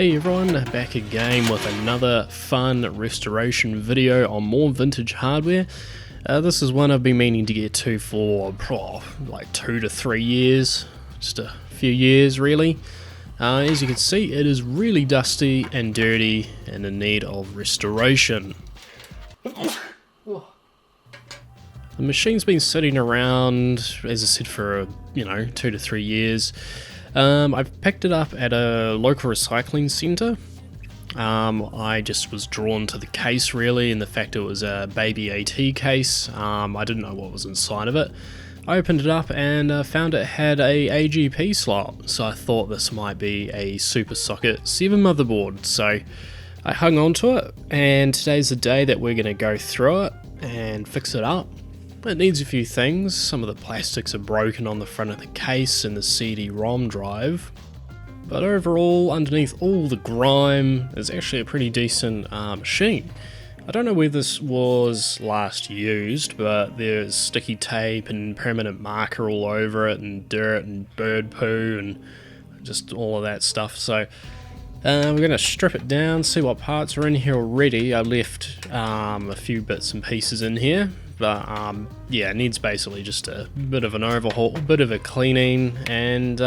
Hey everyone, back again with another fun restoration video on more vintage hardware. This is one I've been meaning to get to for like 2 to 3 years, just a few years really. As you can see, it is really dusty and dirty and in need of restoration. The machine's been sitting around, as I said, for 2 to 3 years. I've picked it up at a local recycling centre. I just was drawn to the case really, and the fact it was a baby AT case. I didn't know what was inside of it. I opened it up and found it had a AGP slot, so I thought this might be a Super Socket 7 motherboard. So I hung on to it, and today's the day that we're going to go through it and fix it up. It needs a few things. Some of the plastics are broken on the front of the case and the CD-ROM drive, but overall, underneath all the grime, is actually a pretty decent machine. I don't know where this was last used, but there's sticky tape and permanent marker all over it, and dirt and bird poo and just all of that stuff. So we're going to strip it down, see what parts are in here already. I left a few bits and pieces in here. But yeah, it needs basically just a bit of an overhaul, a bit of a cleaning, and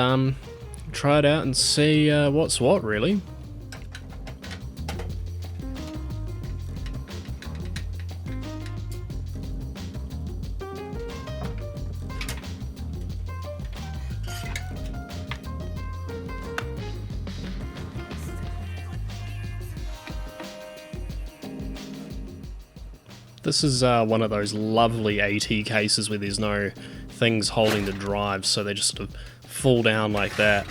try it out and see what's what really. This is one of those lovely AT cases where there's no things holding the drive, so they just sort of fall down like that.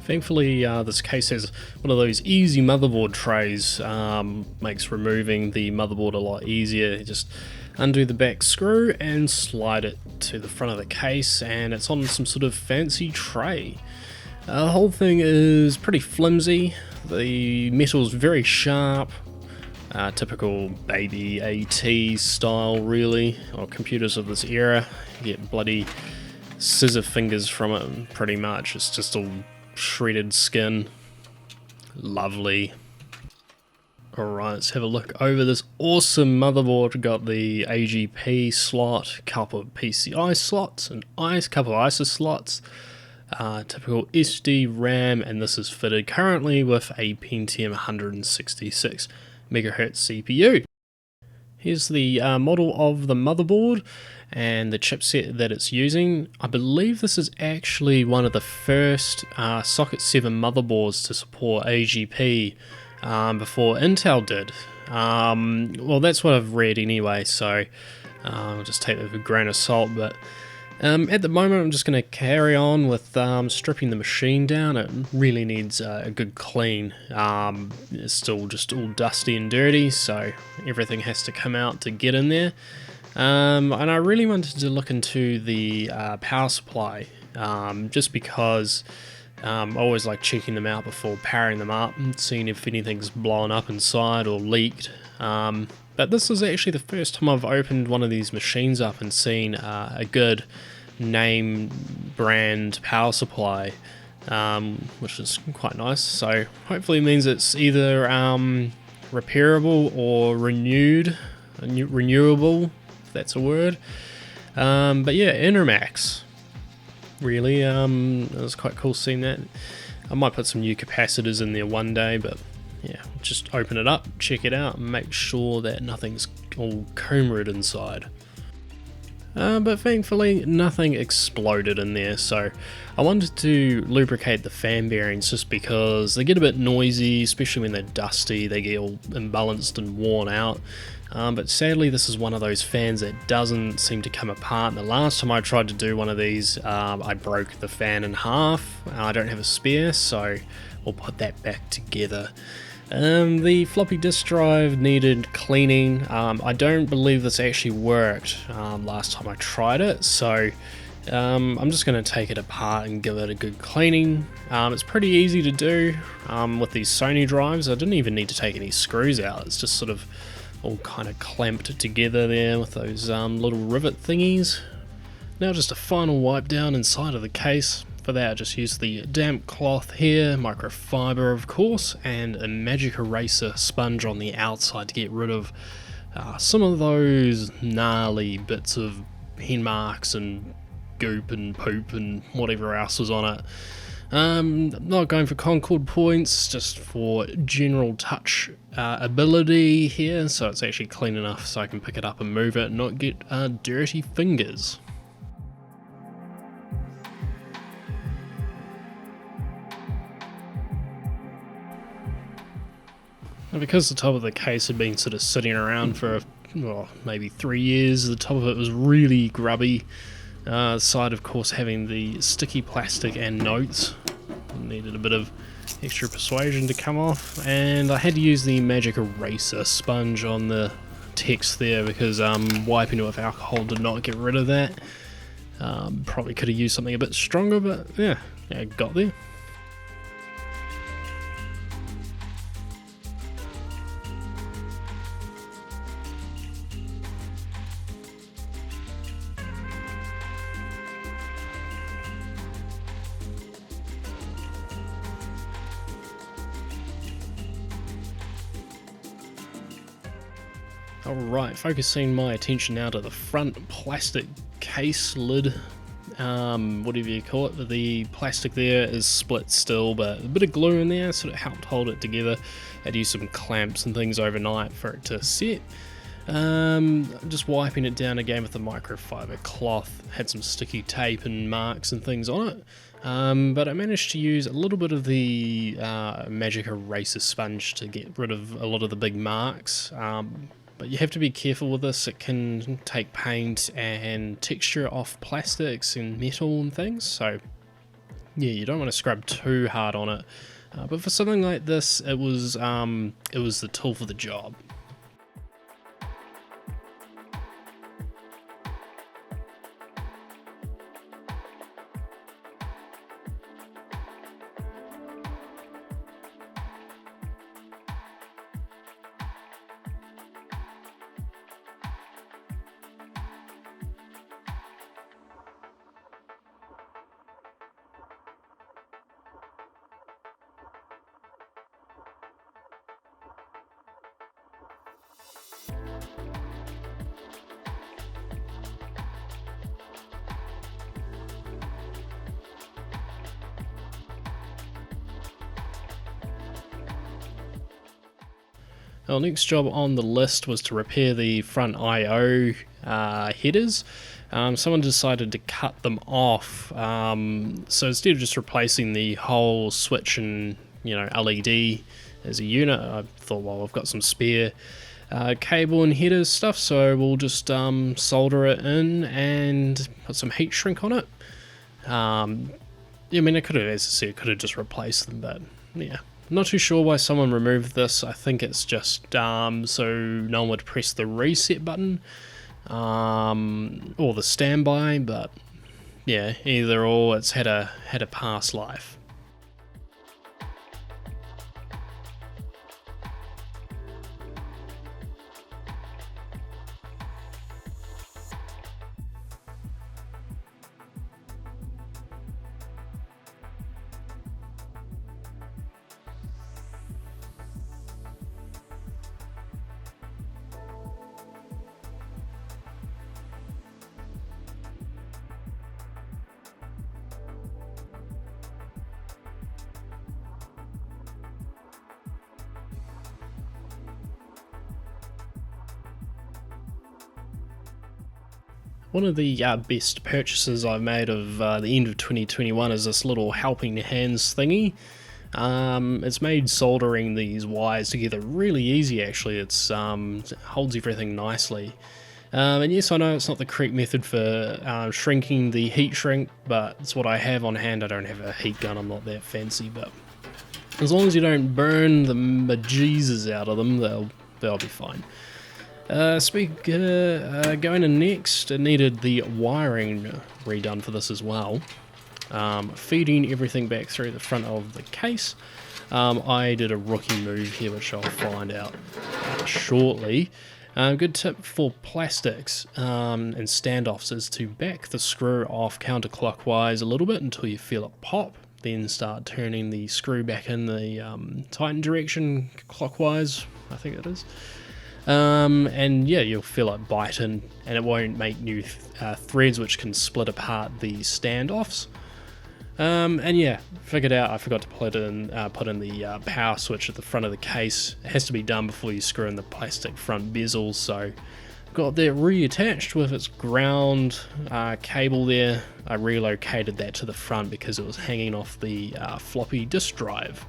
Thankfully, this case has one of those easy motherboard trays, makes removing the motherboard a lot easier. You just undo the back screw and slide it to the front of the case, and it's on some sort of fancy tray. The whole thing is pretty flimsy, the metal's very sharp, typical baby AT style really, or computers of this era. You get bloody scissor fingers from it pretty much. It's just all shredded skin. Lovely. Alright, let's have a look over this awesome motherboard. Got the AGP slot, couple of PCI slots, and couple of ISA slots, typical SD RAM, and this is fitted currently with a Pentium 166 MHz CPU. Here's the model of the motherboard and the chipset that it's using. I believe this is actually one of the first Socket 7 motherboards to support AGP before Intel did. Well, that's what I've read anyway, so I'll just take that with a grain of salt. But at the moment, I'm just going to carry on with stripping the machine down. It really needs a good clean. It's still just all dusty and dirty, so everything has to come out to get in there. And I really wanted to look into the power supply, just because I always like checking them out before powering them up and seeing if anything's blown up inside or leaked. But this is actually the first time I've opened one of these machines up and seen a good name brand power supply, which is quite nice. So hopefully it means it's either repairable or renewable, if that's a word. But yeah, Intermax. Really, it was quite cool seeing that. I might put some new capacitors in there one day, but yeah, just open it up, check it out, and make sure that nothing's all comb-rid inside. But thankfully nothing exploded in there, so I wanted to lubricate the fan bearings just because they get a bit noisy, especially when they're dusty, they get all imbalanced and worn out. But sadly this is one of those fans that doesn't seem to come apart. The last time I tried to do one of these, I broke the fan in half. I don't have a spare, so we'll put that back together. The floppy disk drive needed cleaning. I don't believe this actually worked last time I tried it, so I'm just going to take it apart and give it a good cleaning. It's pretty easy to do with these Sony drives. I didn't even need to take any screws out. It's just sort of all kind of clamped together there with those little rivet thingies. Now just a final wipe down inside of the case. For that I just used the damp cloth here, microfiber of course, and a magic eraser sponge on the outside to get rid of some of those gnarly bits of hen marks and goop and poop and whatever else was on it. Not going for concord points, just for general touch ability here, so it's actually clean enough so I can pick it up and move it and not get dirty fingers. Now because the top of the case had been sort of sitting around for maybe 3 years, the top of it was really grubby. The side of course having the sticky plastic and notes. Needed a bit of extra persuasion to come off, and I had to use the magic eraser sponge on the text there because wiping it with alcohol did not get rid of that. Probably could have used something a bit stronger, but yeah, got there. Alright, focusing my attention now to the front plastic case lid, whatever you call it. The plastic there is split still, but a bit of glue in there sort of helped hold it together. Had to use some clamps and things overnight for it to set. Just wiping it down again with the microfiber cloth, had some sticky tape and marks and things on it. But I managed to use a little bit of the magic eraser sponge to get rid of a lot of the big marks. But you have to be careful with this. It can take paint and texture off plastics and metal and things, so yeah, you don't want to scrub too hard on it. But for something like this, it was the tool for the job. Our next job on the list was to repair the front I/O headers. Someone decided to cut them off, so instead of just replacing the whole switch and LED as a unit, I thought, well, I've got some spare cable and headers stuff, so we'll just solder it in and put some heat shrink on it. I mean, I could have, as I said, could have just replaced them, but yeah. Not too sure why someone removed this. I think it's just so no one would press the reset button or the standby, but yeah, either or, it's had a past life. One of the best purchases I've made of the end of 2021 is this little helping hands thingy. It's made soldering these wires together really easy actually. It holds everything nicely. And yes, I know it's not the correct method for shrinking the heat shrink, but it's what I have on hand. I don't have a heat gun, I'm not that fancy, but as long as you don't burn the bejesus out of them, they'll be fine. Going in next, it needed the wiring redone for this as well. Feeding everything back through the front of the case. I did a rookie move here, which I'll find out shortly. Good tip for plastics and standoffs is to back the screw off counterclockwise a little bit until you feel it pop, then start turning the screw back in the tighten direction clockwise, I think it is. And yeah, you'll feel it bite in, and it won't make new threads which can split apart the standoffs. And yeah, figured out I forgot to put in the power switch at the front of the case. It has to be done before you screw in the plastic front bezel, so got that reattached with its ground cable there. I relocated that to the front because it was hanging off the floppy disk drive.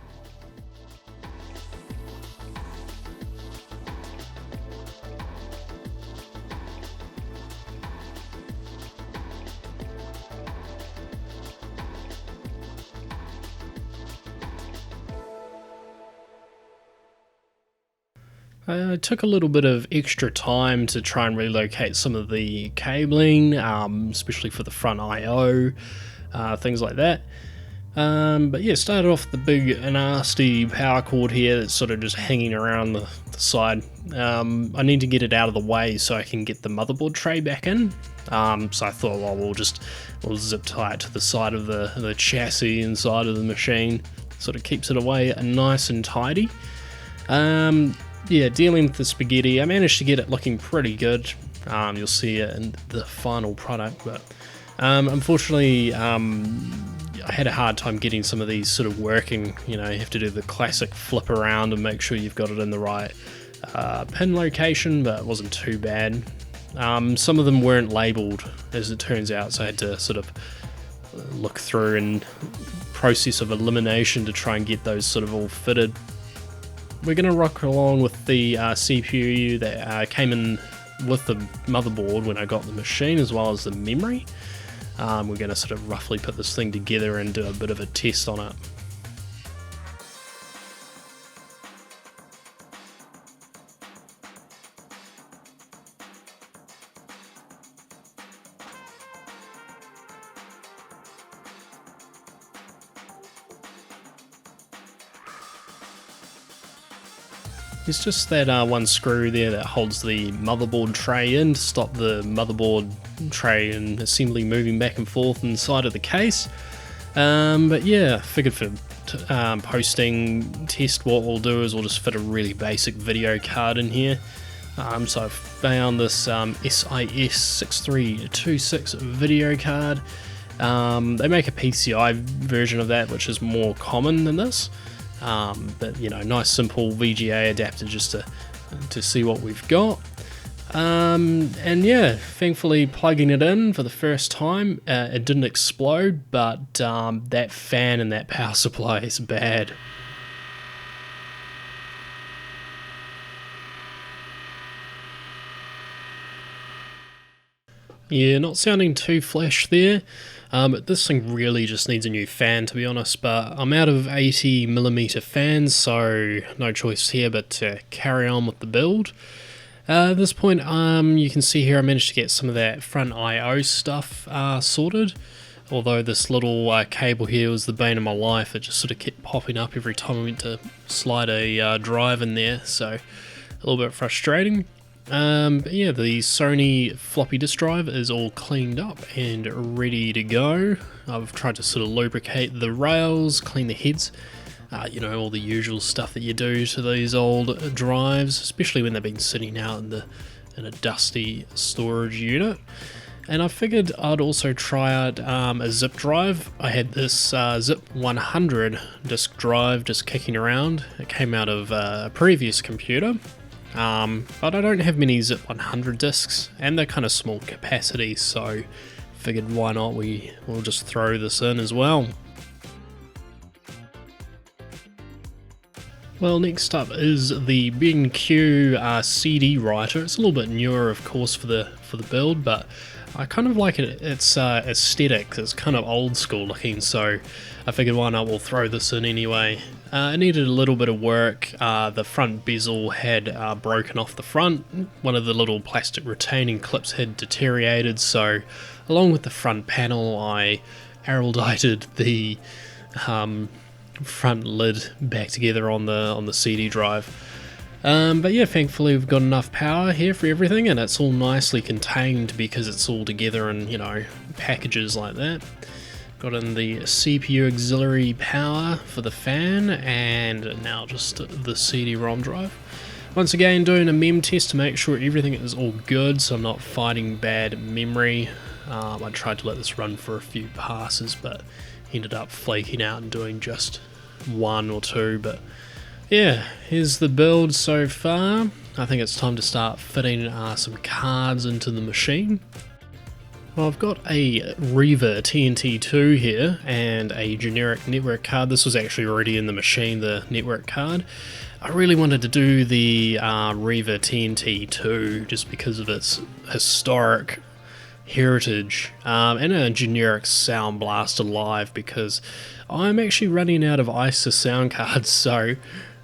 I took a little bit of extra time to try and relocate some of the cabling, especially for the front I/O, things like that. But yeah, started off the big nasty power cord here that's sort of just hanging around the side. I need to get it out of the way so I can get the motherboard tray back in. So I thought, well, we'll zip tie it to the side of the chassis inside of the machine. Sort of keeps it away nice and tidy. Yeah, dealing with the spaghetti, I managed to get it looking pretty good. You'll see it in the final product, but unfortunately I had a hard time getting some of these sort of working. You know, you have to do the classic flip around and make sure you've got it in the right pin location, but it wasn't too bad. Some of them weren't labelled, as it turns out, so I had to sort of look through and process of elimination to try and get those sort of all fitted. We're going to rock along with the CPU that came in with the motherboard when I got the machine, as well as the memory. We're going to sort of roughly put this thing together and do a bit of a test on it. It's just that one screw there that holds the motherboard tray in to stop the motherboard tray and assembly moving back and forth inside of the case. But yeah, figured for posting test, what we'll do is we'll just fit a really basic video card in here. So I've found this SIS6326 video card. They make a PCI version of that, which is more common than this. But you know, nice simple VGA adapter just to see what we've got. And yeah, thankfully plugging it in for the first time, it didn't explode, but that fan and that power supply is bad. Yeah, not sounding too flash there. But this thing really just needs a new fan, to be honest, but I'm out of 80mm fans, so no choice here but to carry on with the build. At this point, you can see here I managed to get some of that front I/O stuff sorted, although this little cable here was the bane of my life. It just sort of kept popping up every time I went to slide a drive in there, so a little bit frustrating. But yeah, the Sony floppy disk drive is all cleaned up and ready to go. I've tried to sort of lubricate the rails, clean the heads, you know, all the usual stuff that you do to these old drives, especially when they've been sitting out in a dusty storage unit. And I figured I'd also try out a zip drive. I had this Zip 100 disk drive just kicking around. It came out of a previous computer. but I don't have many Zip 100 discs, and they're kind of small capacity, so figured why not, we'll just throw this in as well. Well, next up is the B&Q CD writer. It's a little bit newer, of course, for the build, but I kind of like it. Its aesthetic. It's kind of old school looking, so I figured why not, we'll throw this in anyway. It needed a little bit of work. The front bezel had broken off the front. One of the little plastic retaining clips had deteriorated, so along with the front panel, I aerodited the front lid back together on the CD drive. But yeah, thankfully we've got enough power here for everything, and it's all nicely contained because it's all together in, you know, packages like that. Got in the CPU auxiliary power for the fan, and now just the CD-ROM drive. Once again, doing a mem test to make sure everything is all good, so I'm not fighting bad memory. I tried to let this run for a few passes, but ended up flaking out and doing just one or two. But yeah, here's the build so far. I think it's time to start fitting some cards into the machine. Well, I've got a Riva TNT2 here and a generic network card. This was actually already in the machine, the network card. I really wanted to do the Riva TNT2 just because of its historic heritage, and a generic Sound Blaster Live, because I'm actually running out of ISA sound cards, so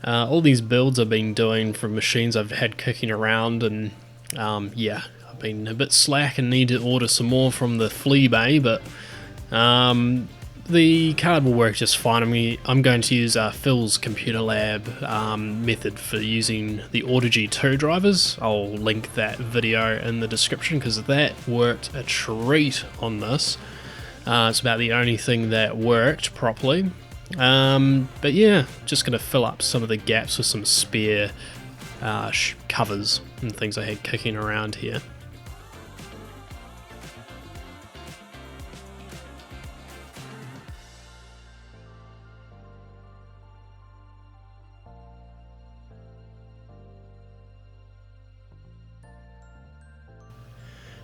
all these builds I've been doing from machines I've had kicking around, and yeah, I've been a bit slack and need to order some more from the flea bay, but the card will work just fine. I'm going to use Phil's Computerlab method for using the Audigy 2 drivers. I'll link that video in the description because that worked a treat on this. It's about the only thing that worked properly. But yeah, just going to fill up some of the gaps with some spare covers and things I had kicking around here.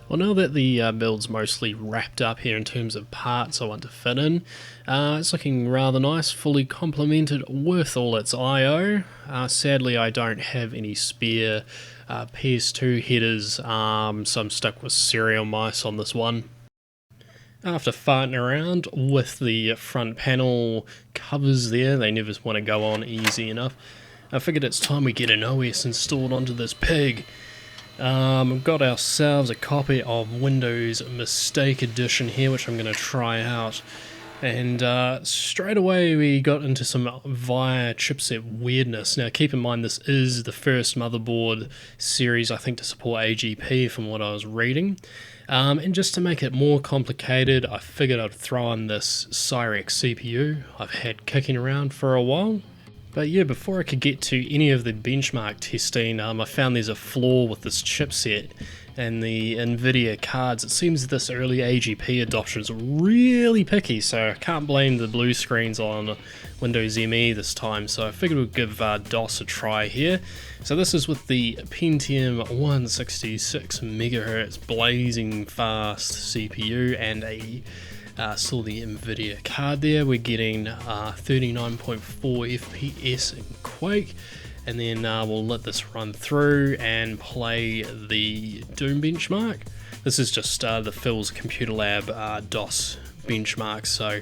Well, now that the build's mostly wrapped up here in terms of parts I want to fit in, it's looking rather nice, fully complemented with all its I/O. Sadly, I don't have any spare PS2 headers, so I'm stuck with serial mice on this one. After farting around with the front panel covers there, they never want to go on easy enough, I figured it's time we get an OS installed onto this pig. We've got ourselves a copy of Windows Mistake Edition here, which I'm going to try out, and straight away we got into some VIA chipset weirdness. Now keep in mind, this is the first motherboard series I think to support AGP from what I was reading, and just to make it more complicated, I figured I'd throw in this Cyrex CPU I've had kicking around for a while. But yeah, before I could get to any of the benchmark testing, I found there's a flaw with this chipset and the NVIDIA cards. It seems this early AGP adoption is really picky, so I can't blame the blue screens on Windows ME this time, so I figured we'd give DOS a try here. So this is with the Pentium 166MHz blazing fast CPU and a still the NVIDIA card there. We're getting 39.4 FPS in Quake, and then we'll let this run through and play the Doom benchmark. This is just the Phil's Computerlab DOS benchmark, so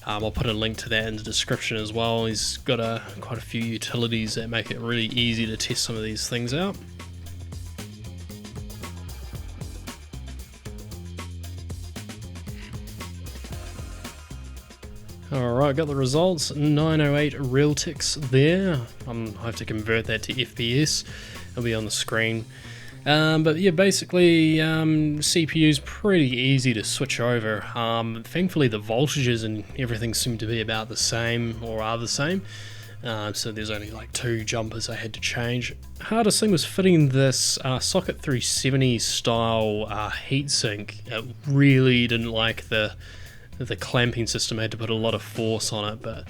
I'll put a link to that in the description as well. He's got quite a few utilities that make it really easy to test some of these things out. Alright, got the results, 908 real ticks there. I have to convert that to FPS, it'll be on the screen. But yeah, basically CPU's pretty easy to switch over. Thankfully the voltages and everything seem to be about the same, or are the same. So there's only like 2 jumpers I had to change. Hardest thing was fitting this Socket 370 style heatsink. It really didn't like the clamping system. I had to put a lot of force on it, but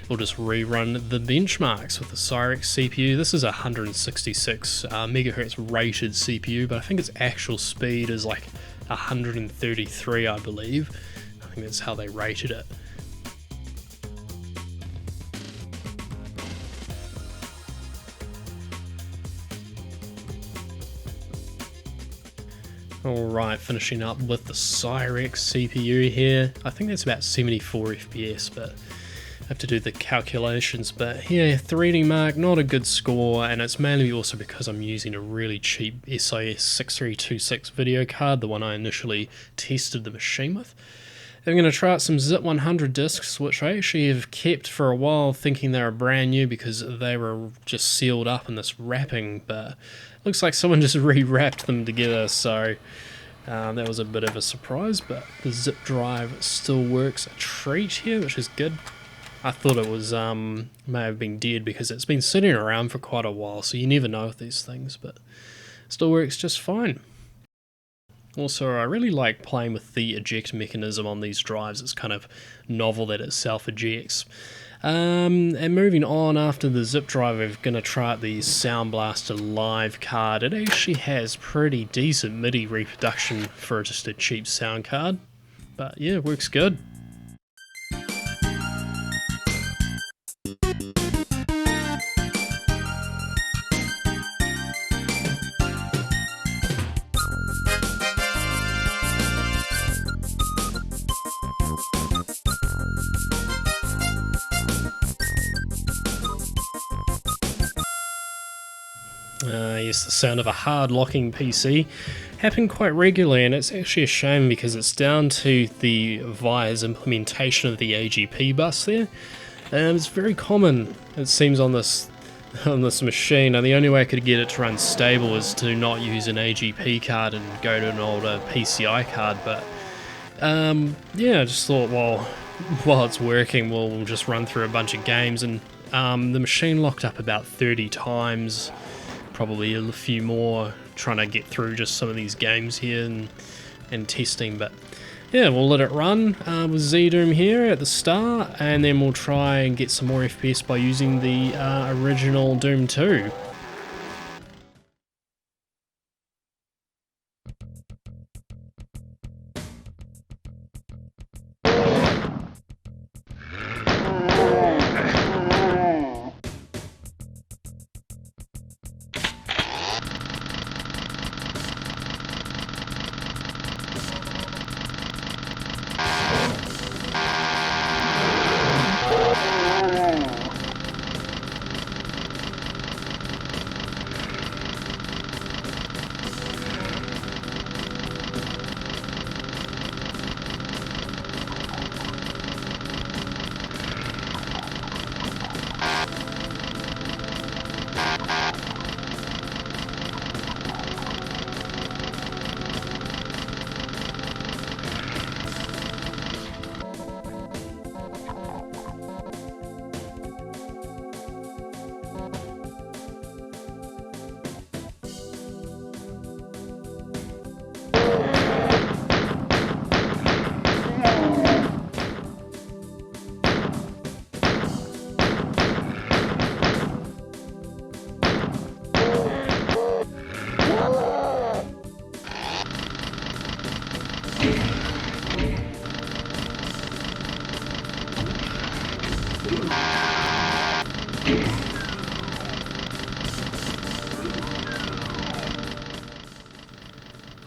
we'll just rerun the benchmarks with the Cyrex CPU. This is a 166 megahertz rated CPU, but I think its actual speed is like 133, I believe. I think that's how they rated it. Alright, finishing up with the Cyrex CPU here. I think that's about 74 FPS, but I have to do the calculations. But yeah, 3D Mark, not a good score, and it's mainly also because I'm using a really cheap SIS 6326 video card, the one I initially tested the machine with. I'm going to try out some Zip 100 discs, which I actually have kept for a while thinking they were brand new because they were just sealed up in this wrapping, but looks like someone just rewrapped them together, so that was a bit of a surprise, but the zip drive still works a treat here, which is good. I thought it was may have been dead because it's been sitting around for quite a while, so you never know with these things, but it still works just fine. Also, I really like playing with the eject mechanism on these drives. It's kind of novel that it self-ejects. And moving on, after the zip drive, we're going to try out the Sound Blaster Live card. It actually has pretty decent MIDI reproduction for just a cheap sound card. But yeah, it works good. Yes, the sound of a hard locking PC happen quite regularly, and it's actually a shame because it's down to the Vire's implementation of the AGP bus there. It's very common, it seems, on this machine. Now, the only way I could get it to run stable is to not use an AGP card and go to an older PCI card, but yeah, I just thought, well, while it's working, we'll just run through a bunch of games, and the machine locked up about 30 times. Probably a few more trying to get through just some of these games here and testing, but yeah, we'll let it run with Z-Doom here at the start, and then we'll try and get some more FPS by using the original Doom 2.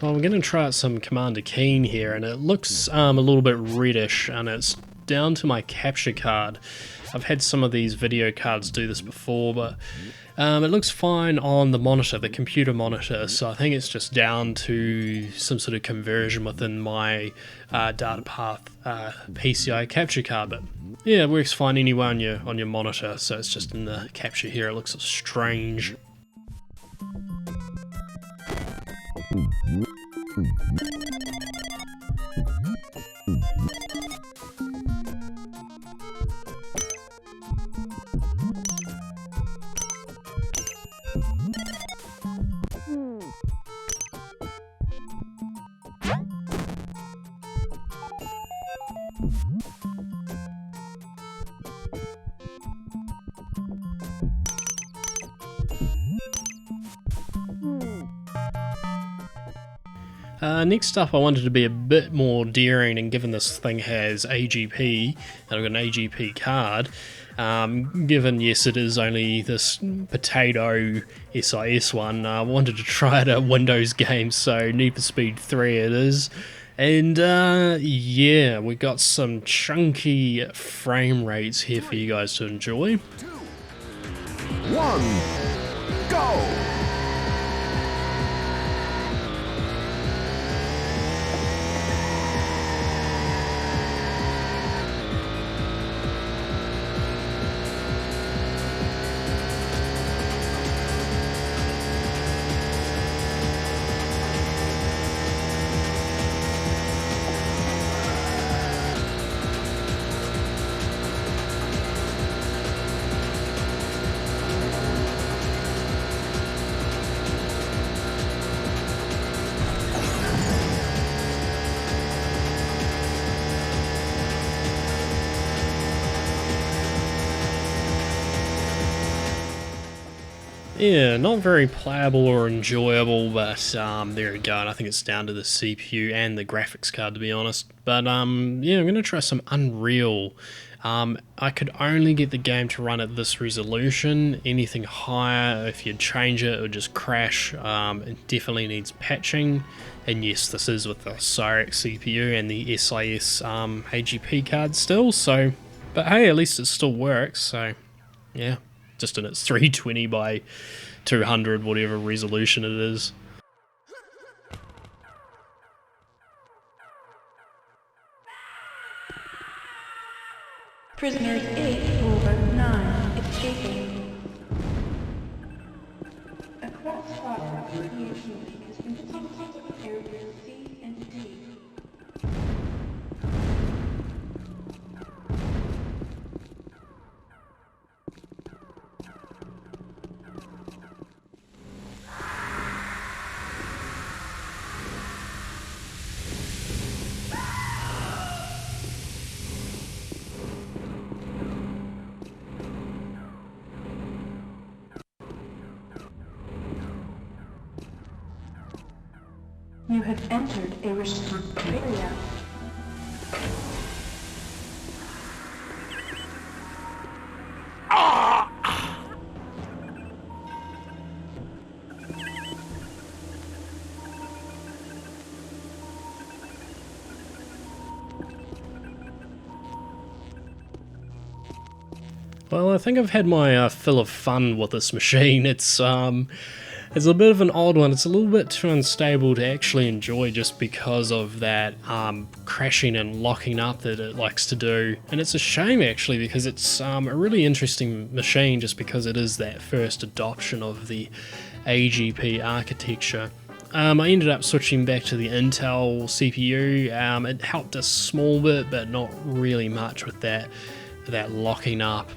Well, we're going to try out some Commander Keen here, and it looks a little bit reddish, and it's down to my capture card. I've had some of these video cards do this before, but it looks fine on the monitor, the computer monitor, so I think it's just down to some sort of conversion within my data path PCI capture card. But yeah, it works fine anyway on your monitor, so it's just in the capture here, it looks strange. Next up, I wanted to be a bit more daring, and given this thing has AGP, and I've got an AGP card, given, yes, it is only this potato SIS one, I wanted to try it at Windows games, so Need for Speed 3 it is. And yeah, we got some chunky frame rates here for you guys to enjoy. 2, 1, go! Yeah, not very playable or enjoyable, but there we go. And I think it's down to the CPU and the graphics card, to be honest. But yeah, I'm going to try some Unreal. I could only get the game to run at this resolution. Anything higher, if you change it, it would just crash. It definitely needs patching. And yes, this is with the Cyrex CPU and the SIS AGP card still. So, but hey, at least it still works. So, yeah. Just in its 320 by 200, whatever resolution it is. Prisoners 8 over 9 escaping. A crossfire appropriation has been detected in areas C and D. You have entered a restricted area. Well, I think I've had my fill of fun with this machine. It's a bit of an odd one. It's a little bit too unstable to actually enjoy just because of that crashing and locking up that it likes to do. And it's a shame actually, because it's a really interesting machine just because it is that first adoption of the AGP architecture. I ended up switching back to the Intel CPU. It helped a small bit, but not really much with that locking up.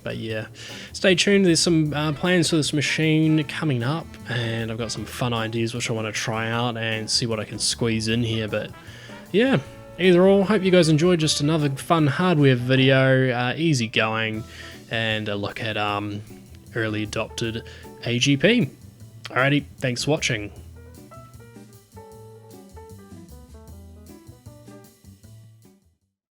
But yeah, stay tuned. There's some plans for this machine coming up, and I've got some fun ideas which I want to try out and see what I can squeeze in here. But yeah, either or, hope you guys enjoyed just another fun hardware video, easy going, and a look at early adopted AGP. Alrighty, thanks for watching.